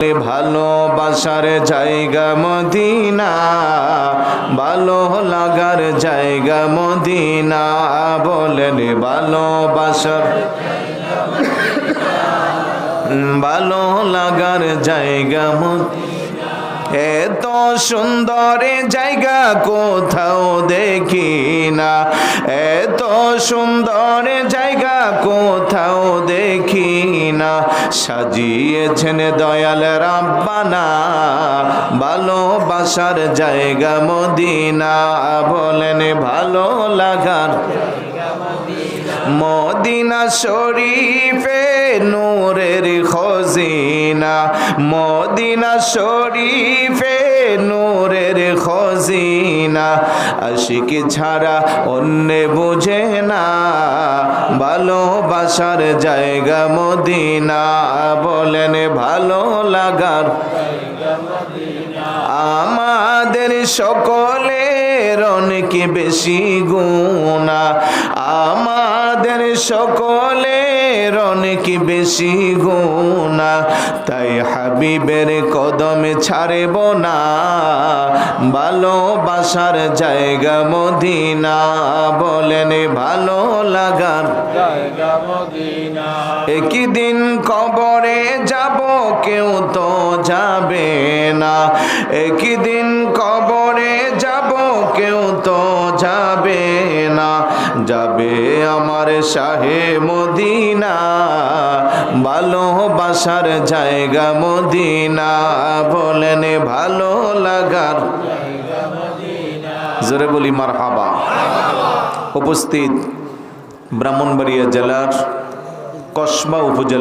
ভালোবাসার জায়গা মদিনা, ভালো লাগার জায়গা মদিনা। বলেন ভালোবাসার ভালো লাগার জায়গা মদিনা। এত সুন্দর জায়গা কোথাও দেখি না, এত সুন্দর জায়গা কোথাও দেখি না। সাজিয়েছেন দয়াল রাব্বানা ভালোবাসার জায়গা মদিনা। বলেন ভালো লাগার মদিনা শরীফে নূরের খজিনা, মদিনা শরীফে নূরের খজিনা। আশিক ছাড়া অন্য বুঝে না ভালোবাসার জায়গা মদিনা। বলেন ভালো লাগার আমাদের সকলের অনেক বেশি গুনাহ, আমাদের সকলের অনেক বেশি গুনাহ। তাই হাবিবের কদমে ছাড়ব না ভালোবাসার জায়গা মদিনা। বলেন ভালো লাগার জায়গা মদিনা। একদিন কবরে যাব কেউ তো যাবে না, একদিন কবরে যাব কেউ তো যাবে না। যাবে আমার শাহে মদিনা ভালোবাসার জায়গা মদিনা। বলেন ভালো লাগার জোরে বলি মারহাবা। উপস্থিত ব্রাহ্মণবাড়িয়া জেলার কসবা উপজেলা